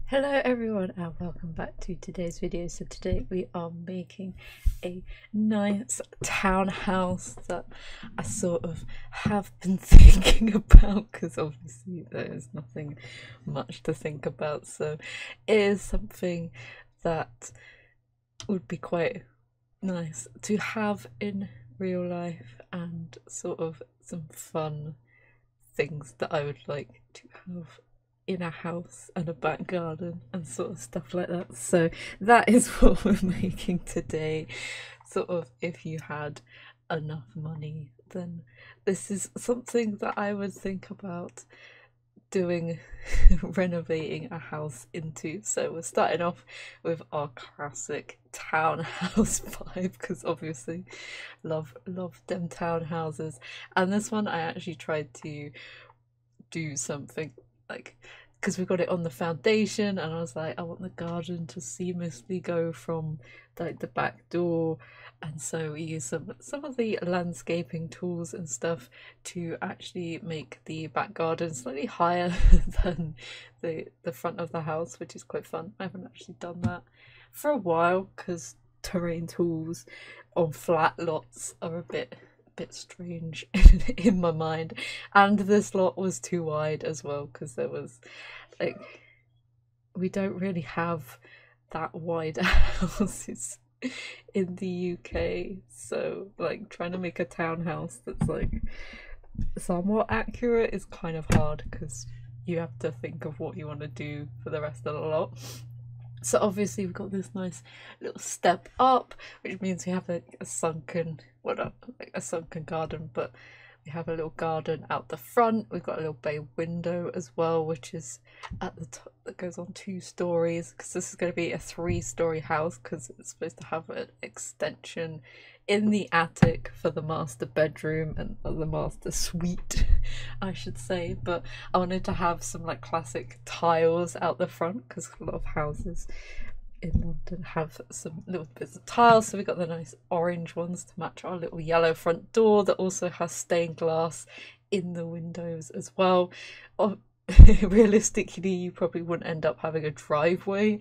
Hello everyone and welcome back to today's video. So today we are making a nice townhouse that I sort of have been thinking about, because obviously there is nothing much to think about, so it is something that would be quite nice to have in real life and sort of some fun things that I would like to have in a house and a back garden and sort of stuff like that. So that is what we're making today. Sort of, if you had enough money, then this is something that I would think about doing, renovating a house into. So we're starting off with our classic townhouse vibe, because obviously love them townhouses. And this one I actually tried to do something like, because we got it on the foundation, and I was like, I want the garden to seamlessly go from like the back door, and so we use some of the landscaping tools and stuff to actually make the back garden slightly higher than the front of the house, which is quite fun. I haven't actually done that for a while because terrain tools on flat lots are a bit strange in my mind, and this lot was too wide as well, because there was like, we don't really have that wide houses in the UK, so like trying to make a townhouse that's like somewhat accurate is kind of hard, because you have to think of what you want to do for the rest of the lot. So obviously we've got this nice little step up, which means we have like a sunken, well, not like a sunken garden, but we have a little garden out the front. We've got a little bay window as well, which is at the top, that goes on 2 stories, because this is going to be a 3-story house, because it's supposed to have an extension in the attic for the master bedroom and the master suite, I should say. But I wanted to have some like classic tiles out the front, because a lot of houses in London have some little bits of tiles. So we got the nice orange ones to match our little yellow front door that also has stained glass in the windows as well. Realistically, you probably wouldn't end up having a driveway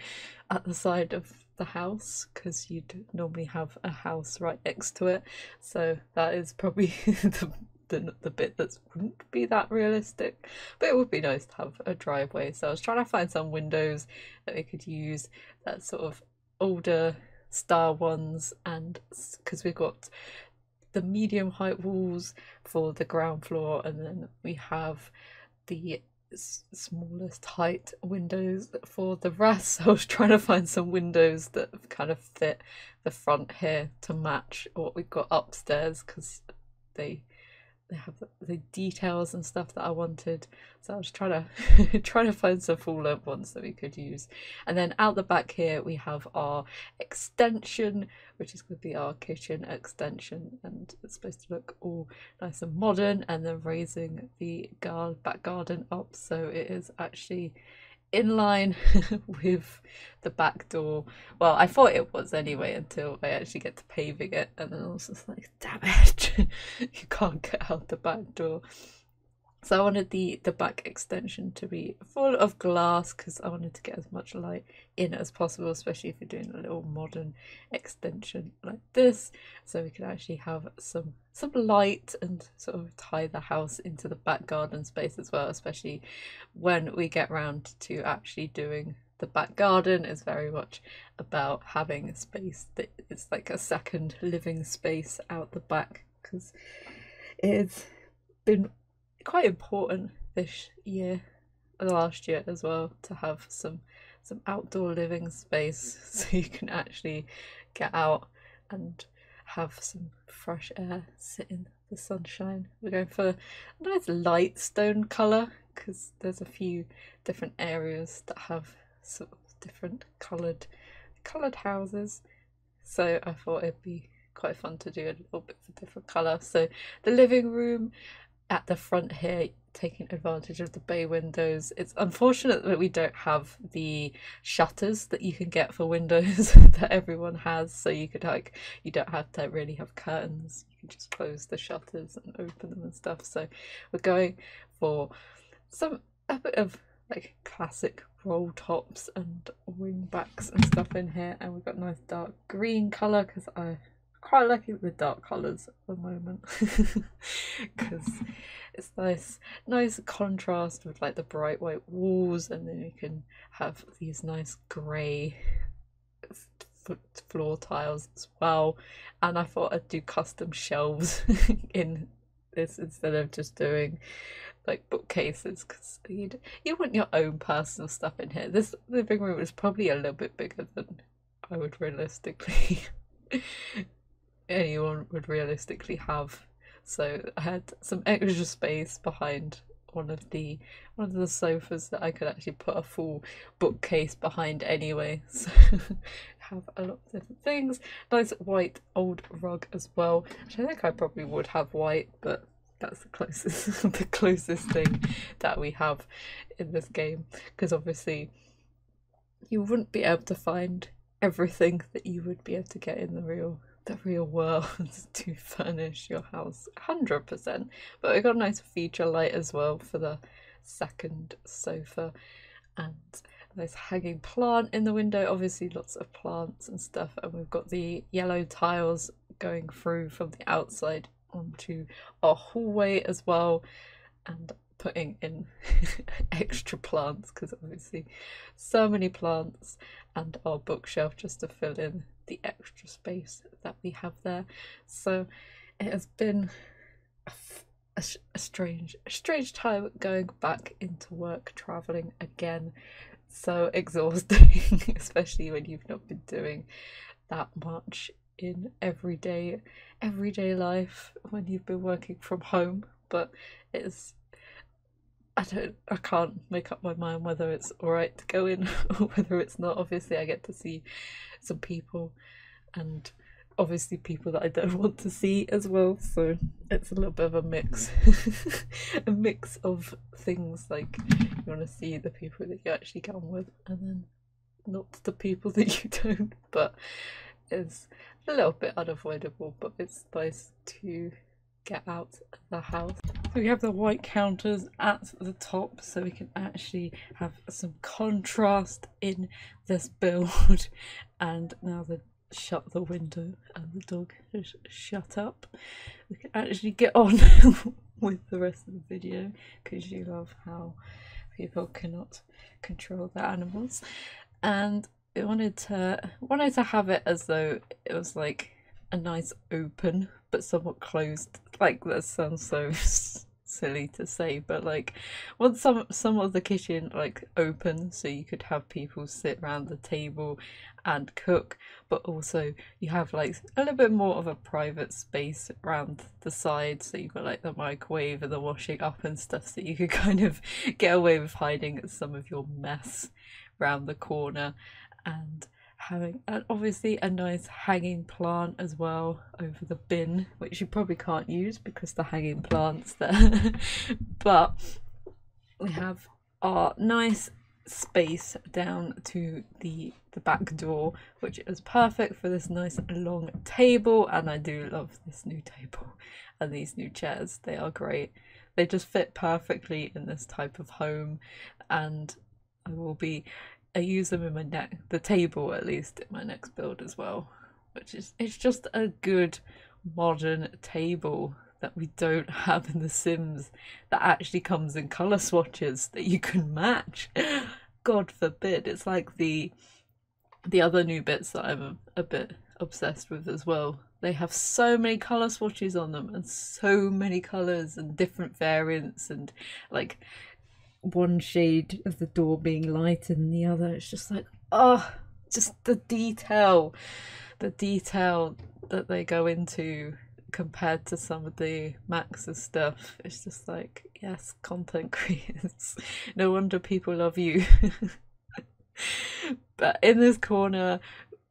at the side of the house, because you'd normally have a house right next to it. So that is probably the bit that wouldn't be that realistic, but it would be nice to have a driveway. So I was trying to find some windows that we could use, that sort of older style ones, and because we've got the medium height walls for the ground floor, and then we have the smallest height windows for the rest. So I was trying to find some windows that kind of fit the front here to match what we've got upstairs, because they have the details and stuff that I wanted. So I was trying to trying to find some full length ones that we could use. And then out the back here we have our extension, which is going to be our kitchen extension, and it's supposed to look all nice and modern, and then raising the back garden up, so it is actually in line with the back door. Well, I thought it was anyway, until I actually get to paving it, and then I was just like, damn it, you can't get out the back door. So I wanted the back extension to be full of glass, because I wanted to get as much light in as possible, especially if you're doing a little modern extension like this, so we can actually have some light and sort of tie the house into the back garden space as well, especially when we get round to actually doing the back garden. Is very much about having a space that is like a second living space out the back, because it's been quite important this year, last year as well, to have some outdoor living space, so you can actually get out and have some fresh air, sit in the sunshine. We're going for a nice light stone colour, because there's a few different areas that have sort of different coloured houses, so I thought it'd be quite fun to do a little bit of a different colour. So the living room at the front here, taking advantage of the bay windows. It's unfortunate that we don't have the shutters that you can get for windows that everyone has, so you could like, you don't have to really have curtains, you can just close the shutters and open them and stuff. So we're going for a bit of like classic roll tops and wing backs and stuff in here, and we've got nice dark green colour because I quite like it with dark colours at the moment because it's nice contrast with like the bright white walls, and then you can have these nice grey floor tiles as well. And I thought I'd do custom shelves in this instead of just doing like bookcases, because you want your own personal stuff in here. This living room is probably a little bit bigger than I would realistically anyone would realistically have, so I had some extra space behind one of the sofas that I could actually put a full bookcase behind anyway, so have a lot of different things. Nice white old rug as well, which I think I probably would have white, but that's the closest thing that we have in this game, because obviously you wouldn't be able to find everything that you would be able to get in the real world to furnish your house 100%. But we got a nice feature light as well for the second sofa, and a nice hanging plant in the window, obviously lots of plants and stuff. And we've got the yellow tiles going through from the outside onto our hallway as well, and putting in extra plants because obviously so many plants, and our bookshelf just to fill in the extra space that we have there. So it has been a strange time going back into work, traveling again. So exhausting, especially when you've not been doing that much in everyday life when you've been working from home. But it's I can't make up my mind whether it's alright to go in or whether it's not. Obviously I get to see some people, and obviously people that I don't want to see as well, so it's a little bit of a mix a mix of things. Like, you want to see the people that you actually get on with, and then not the people that you don't. But it's a little bit unavoidable, but it's nice to get out of the house. So we have the white counters at the top, so we can actually have some contrast in this build. And now that shut the window and the dog is shut up, we can actually get on with the rest of the video, because you love how people cannot control their animals. And we wanted to have it as though it was like a nice open but somewhat closed. Like, that sounds so silly to say, but like, want some of the kitchen like open so you could have people sit around the table and cook, but also you have like a little bit more of a private space around the side, so you've got like the microwave and the washing up and stuff, so you could kind of get away with hiding some of your mess around the corner. And having obviously a nice hanging plant as well over the bin, which you probably can't use because the hanging plant's there. But we have our nice space down to the back door, which is perfect for this nice long table. And I do love this new table and these new chairs. They are great. They just fit perfectly in this type of home, and I use them in the table at least in my next build as well, which is, it's just a good modern table that we don't have in The Sims, that actually comes in colour swatches that you can match. God forbid. It's like the other new bits that I'm a bit obsessed with as well. They have so many colour swatches on them, and so many colours and different variants, and like one shade of the door being lighter than the other. It's just like, oh, just the detail that they go into compared to some of the Max's stuff. It's just like, yes, content creators, no wonder people love you. But in this corner,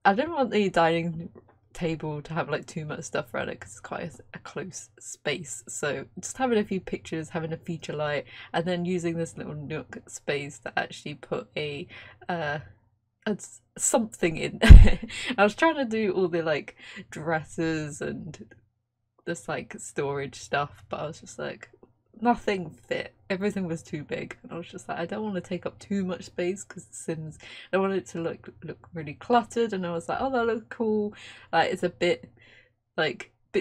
I don't want the dining table to have like too much stuff around it because it's quite a close space. So just having a few pictures, having a feature light, and then using this little nook space to actually put a something in. I was trying to do all the like dresses and this like storage stuff, but I was just like, nothing fit. everything was too big, and I was just like, I don't want to take up too much space because The Sims, I want it to look really cluttered, and I was like, oh, that looks cool. Like it's a bit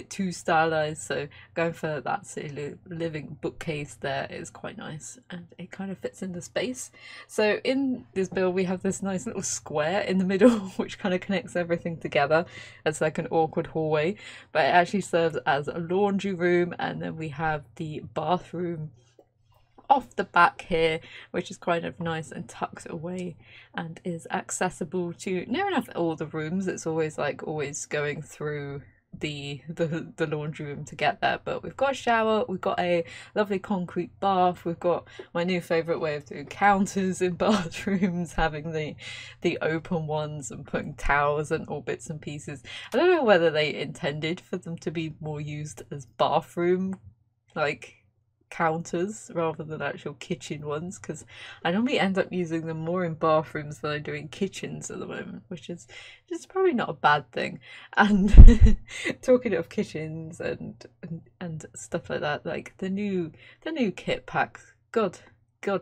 too stylized, so going for that silly living bookcase there is quite nice, and it kind of fits in the space. So in this build we have this nice little square in the middle which kind of connects everything together. It's like an awkward hallway, but it actually serves as a laundry room, and then we have the bathroom off the back here, which is kind of nice and tucked away and is accessible to near enough all the rooms. It's always going through the laundry room to get there, but we've got a shower, we've got a lovely concrete bath, we've got my new favorite way of doing counters in bathrooms, having the open ones and putting towels and all bits and pieces. I don't know whether they intended for them to be more used as bathroom like counters rather than actual kitchen ones, because I normally end up using them more in bathrooms than I do in kitchens at the moment, which is just probably not a bad thing. And talking of kitchens and stuff like that, like the new kit packs, God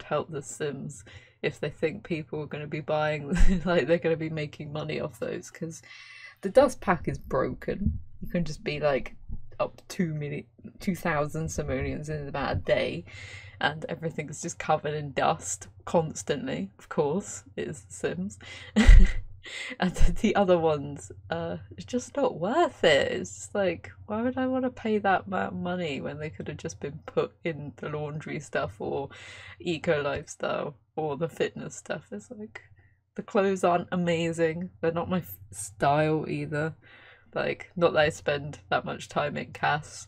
help the Sims if they think people are going to be buying like they're going to be making money off those, because the dust pack is broken. You can just be like up 2,000 simoleons in about a day, and everything is just covered in dust constantly. Of course, it is The Sims. And the other ones, it's just not worth it. It's just like, why would I want to pay that amount of money when they could have just been put in the laundry stuff or eco lifestyle or the fitness stuff? It's like, the clothes aren't amazing, they're not my style either. Like, not that I spend that much time in CAS,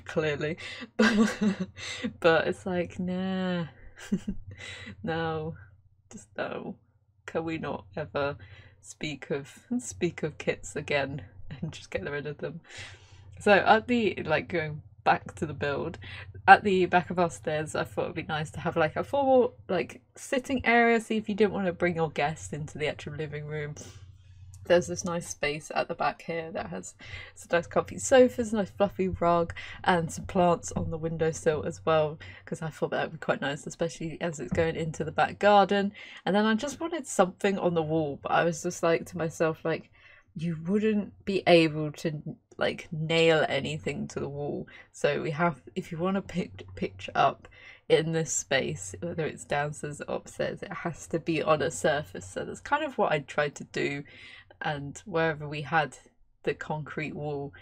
clearly, but it's like, nah, no, just no. Can we not ever speak of kits again and just get rid of them? So at the, like, going back to the build, at the back of our stairs, I thought it'd be nice to have like a formal like sitting area. So if you didn't want to bring your guests into the actual living room, there's this nice space at the back here that has some nice comfy sofas, nice fluffy rug, and some plants on the windowsill as well, because I thought that would be quite nice, especially as it's going into the back garden. And then I just wanted something on the wall, but I was just like to myself, like, you wouldn't be able to like nail anything to the wall, so we have, if you want to picture up in this space, whether it's downstairs or upstairs, it has to be on a surface. So that's kind of what I tried to do, and wherever we had the concrete wall,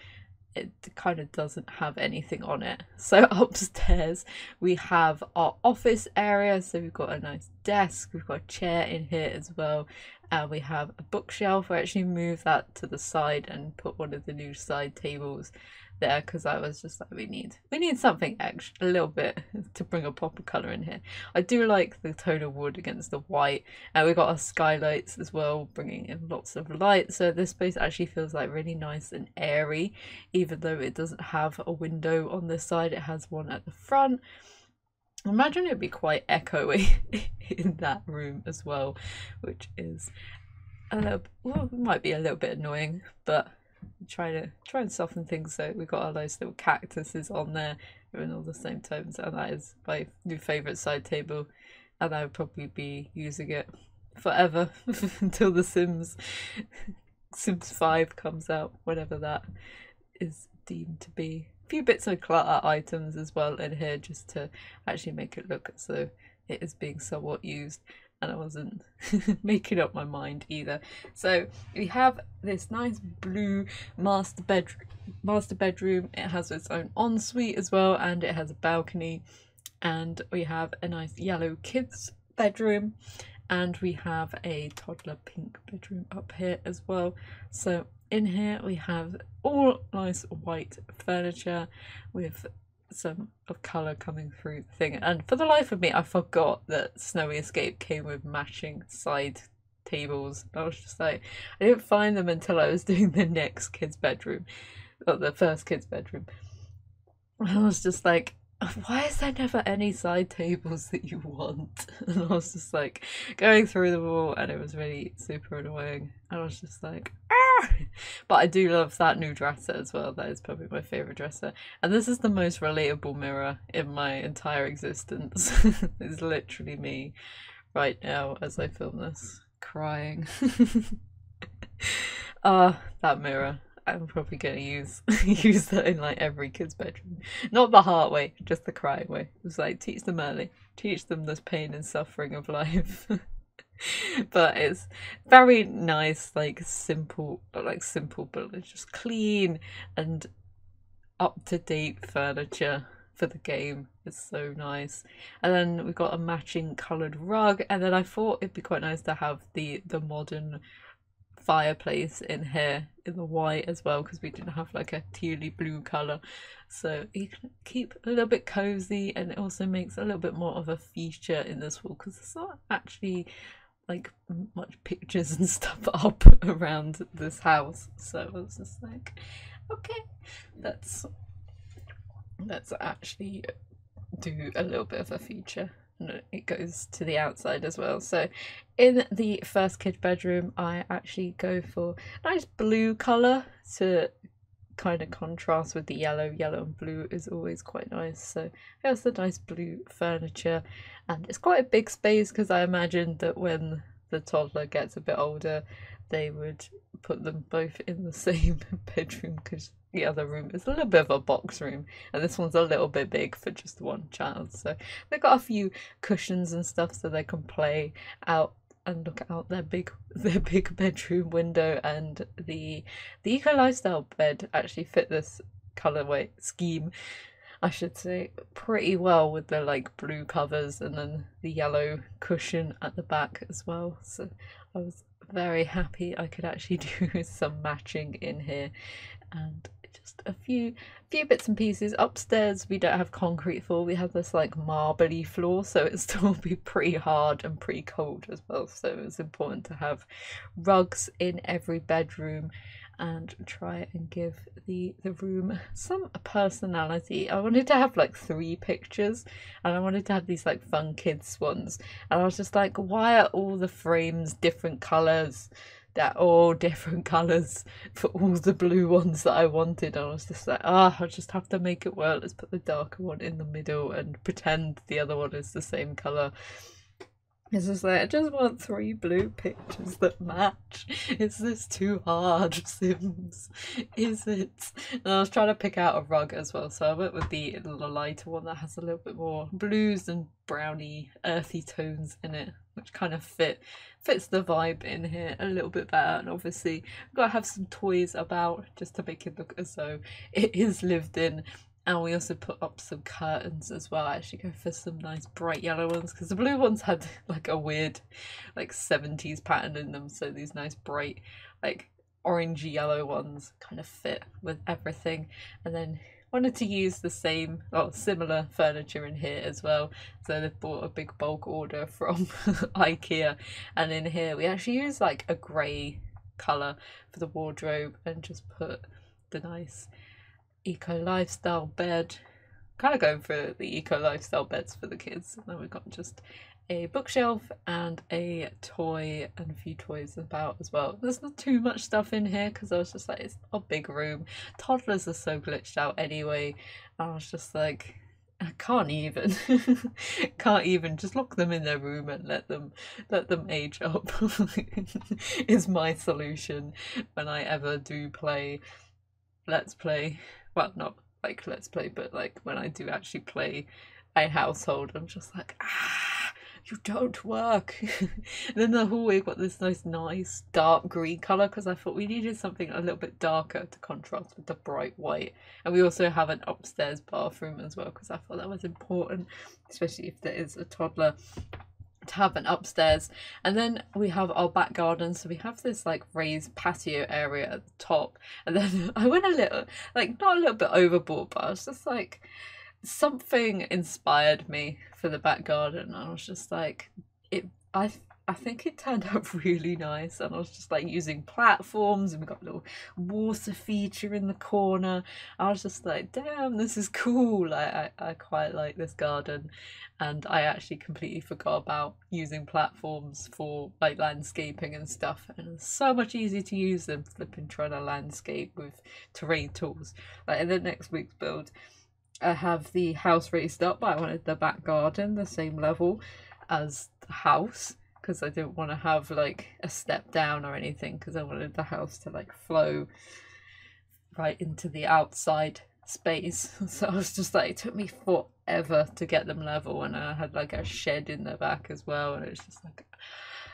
it kind of doesn't have anything on it. So upstairs we have our office area, so we've got a nice desk, we've got a chair in here as well, and we have a bookshelf. I actually moved that to the side and put one of the new side tables there, because I was just like, we need something extra, a little bit, to bring a pop of colour in here. I do like the tone of wood against the white, and we got our skylights as well, bringing in lots of light, so this space actually feels like really nice and airy, even though it doesn't have a window on this side. It has one at the front. I imagine it'd be quite echoey in that room as well, which is a little, well, it might be a little bit annoying, but try and soften things. So we've got our nice little cactuses on there, they're in all the same tones, and that is my new favourite side table, and I would probably be using it forever until the Sims 5 comes out, whenever that is deemed to be. A few bits of clutter items as well in here, just to actually make it look as though it is being somewhat used, and I wasn't making up my mind either. So we have this nice blue master bedroom. It has its own ensuite as well, and it has a balcony, and we have a nice yellow kids bedroom, and we have a toddler pink bedroom up here as well. So in here we have all nice white furniture with some of colour coming through the thing, and for the life of me I forgot that Snowy Escape came with matching side tables. I was just like, I didn't find them until I was doing the next kid's bedroom, or the first kid's bedroom. I was just like, why is there never any side tables that you want? And I was just like going through them all, and it was really super annoying. I was just like, ah! But I do love that new dresser as well. That is probably my favourite dresser. And this is the most relatable mirror in my entire existence. It's literally me right now as I film this, crying. That mirror. I'm probably gonna use that in like every kid's bedroom. Not the hard way, just the crying way. It's like teach them early. Teach them this pain and suffering of life. But it's very nice, like simple, but it's just clean and up-to-date furniture for the game. It's so nice. And then we've got a matching coloured rug, and then I thought it'd be quite nice to have the modern fireplace in here in the white as well, because we didn't have like a tealy blue colour, so you can keep a little bit cozy, and it also makes a little bit more of a feature in this wall because there's not actually like much pictures and stuff up around this house. So I was just like, okay, let's actually do a little bit of a feature. And it goes to the outside as well. So in the first kid bedroom, I actually go for a nice blue colour to kind of contrast with the yellow. Yellow and blue is always quite nice. So there's the nice blue furniture, and it's quite a big space because I imagine that when the toddler gets a bit older, they would put them both in the same bedroom, because the other room is a little bit of a box room and this one's a little bit big for just one child. So they've got a few cushions and stuff so they can play out and look out their big bedroom window. And the eco lifestyle bed actually fit this colorway scheme, I should say, pretty well, with the like blue covers and then the yellow cushion at the back as well. So I was very happy I could actually do some matching in here. And just a few bits and pieces. Upstairs we don't have concrete floor, we have this like marbly floor, so it still be pretty hard and pretty cold as well. So it's important to have rugs in every bedroom and try and give the room some personality. I wanted to have like 3 pictures, and I wanted to have these like fun kids ones, and I was just like, why are all the frames different colours? They're all different colours for all the blue ones that I wanted. I was just like, I'll just have to make it work. Let's put the darker one in the middle and pretend the other one is the same colour. It's just like, I just want 3 blue pictures that match. Is this too hard, Sims? Is it? And I was trying to pick out a rug as well, so I went with the lighter one that has a little bit more blues and browny, earthy tones in it, which kind of fits the vibe in here a little bit better. And obviously, I've got to have some toys about just to make it look as though it is lived in. And we also put up some curtains as well. I actually go for some nice bright yellow ones, because the blue ones had like a weird like 70s pattern in them, so these nice bright like orangey yellow ones kind of fit with everything. And then wanted to use the same or similar furniture in here as well, so they've bought a big bulk order from IKEA, and in here we actually use like a grey colour for the wardrobe and just put the nice eco lifestyle bed. Kind of going for the eco lifestyle beds for the kids. And then we've got just a bookshelf and a toy and a few toys about as well. There's not too much stuff in here because I was just like, it's not a big room. Toddlers are so glitched out anyway. I was just like, I can't even just lock them in their room and let them age up is my solution when I ever do play Let's Play. Well, not like Let's Play, but like when I do actually play a household, I'm just like, you don't work. And then the hallway got this nice dark green colour, because I thought we needed something a little bit darker to contrast with the bright white. And we also have an upstairs bathroom as well, because I thought that was important, especially if there is a toddler, to have an upstairs. And then we have our back garden, so we have this like raised patio area at the top. And then I went a little, like, not a little bit overboard, but I was just like, something inspired me for the back garden. I was just like, I I think it turned out really nice, and I was just like using platforms, and we got a little water feature in the corner. I was just like, damn, this is cool. I quite like this garden, and I actually completely forgot about using platforms for like landscaping and stuff, and it's so much easier to use than flipping trying to landscape with terrain tools. Like in the next week's build, I have the house raised up, but I wanted the back garden the same level as the house, because I didn't want to have like a step down or anything, because I wanted the house to like flow right into the outside space. So I was just like, it took me forever to get them level, and I had like a shed in the back as well, and it was just like,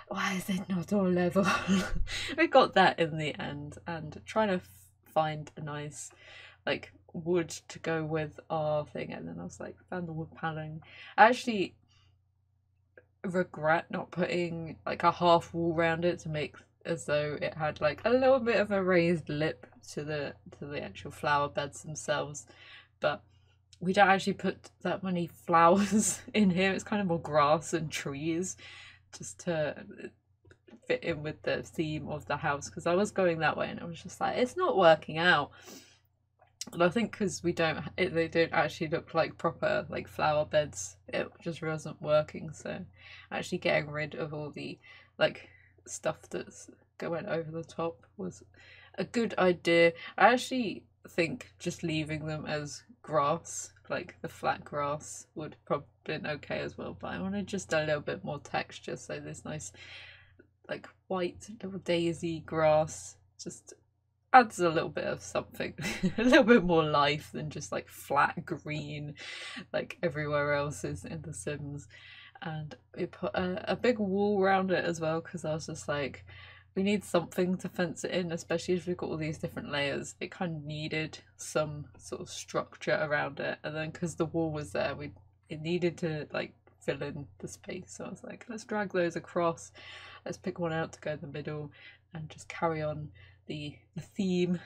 why is it not all level? We got that in the end, and trying to find a nice like wood to go with our thing, and then I was like, found the wood paneling. I actually regret not putting like a half wall around it to make as though it had like a little bit of a raised lip to the actual flower beds themselves, but we don't actually put that many flowers in here. It's kind of more grass and trees, just to fit in with the theme of the house, because I was going that way and I was just like, it's not working out. And I think because they don't actually look like proper like flower beds, it just wasn't working. So actually getting rid of all the like stuff that's going over the top was a good idea. I actually think just leaving them as grass, like the flat grass, would probably been okay as well, but I wanted just a little bit more texture, so this nice like white little daisy grass just adds a little bit of something, a little bit more life than just like flat green like everywhere else is in The Sims. And we put a big wall around it as well, because I was just like, we need something to fence it in, especially if we've got all these different layers. It kind of needed some sort of structure around it, and then because the wall was there, it needed to like fill in the space. So I was like, let's drag those across, let's pick one out to go in the middle, and just carry on the theme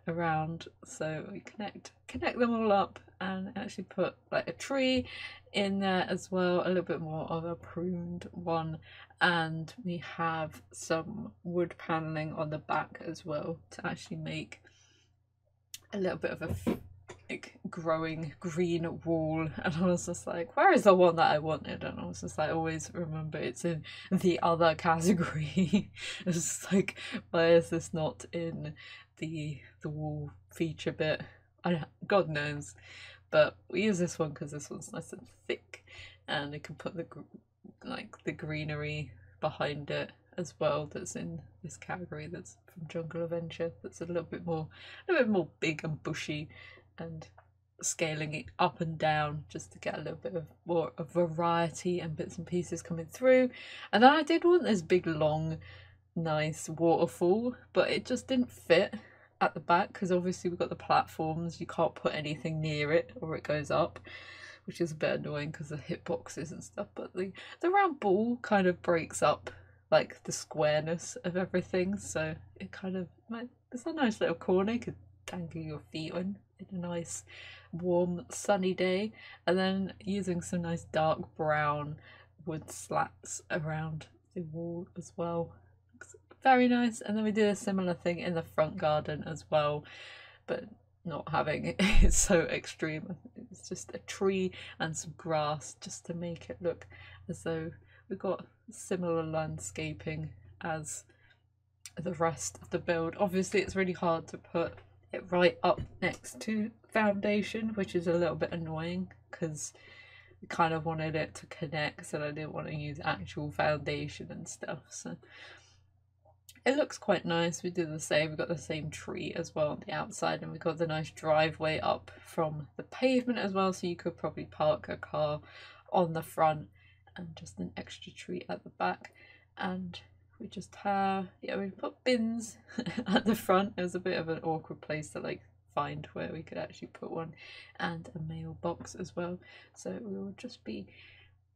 around. So we connect them all up, and actually put like a tree in there as well, a little bit more of a pruned one, and we have some wood paneling on the back as well to actually make a little bit of a like growing green wall. And I was just like, where is the one that I wanted? And I was just like, always remember it's in the other category. It's just like, why is this not in the wall feature bit? God knows. But we use this one because this one's nice and thick, and it can put the greenery behind it as well, that's in this category, that's from Jungle Adventure, that's a little bit more big and bushy, and scaling it up and down just to get a little bit of more of variety and bits and pieces coming through. And then I did want this big long nice waterfall, but it just didn't fit at the back, because obviously we've got the platforms, you can't put anything near it or it goes up, which is a bit annoying because of hitboxes and stuff. But the round ball kind of breaks up like the squareness of everything, so it kind of, it's a nice little corner you could dangle your feet in a nice warm sunny day. And then using some nice dark brown wood slats around the wall as well, looks very nice. And then we did a similar thing in the front garden as well, but not having it so extreme. It's just a tree and some grass just to make it look as though we've got similar landscaping as the rest of the build. Obviously it's really hard to put it right up next to foundation, which is a little bit annoying because I kind of wanted it to connect, and I didn't want to use actual foundation and stuff. So it looks quite nice. We did the same, we got the same tree as well on the outside, and we got the nice driveway up from the pavement as well, so you could probably park a car on the front, and just an extra tree at the back. And we just have, we put bins at the front. It was a bit of an awkward place to like find where we could actually put one, and a mailbox as well. So we will just be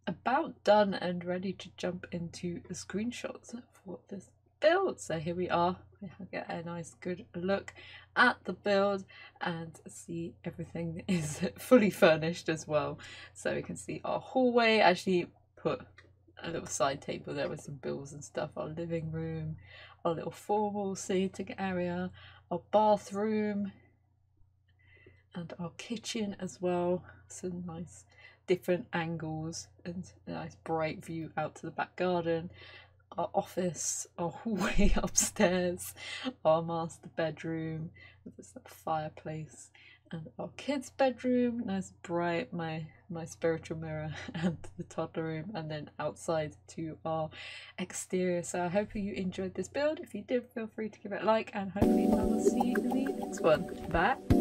about done and ready to jump into the screenshots for this build. So here we are. We get a nice good look at the build and see everything is fully furnished as well. So we can see our hallway, actually put a little side table there with some bills and stuff, our living room, our little formal seating area, our bathroom, and our kitchen as well. Some nice different angles and a nice bright view out to the back garden. Our office, our hallway upstairs, our master bedroom with this fireplace, and our kids' bedroom, nice bright, my spiritual mirror, and the toddler room, and then outside to our exterior. So I hope you enjoyed this build. If you did, feel free to give it a like, and hopefully I will see you in the next one. Bye.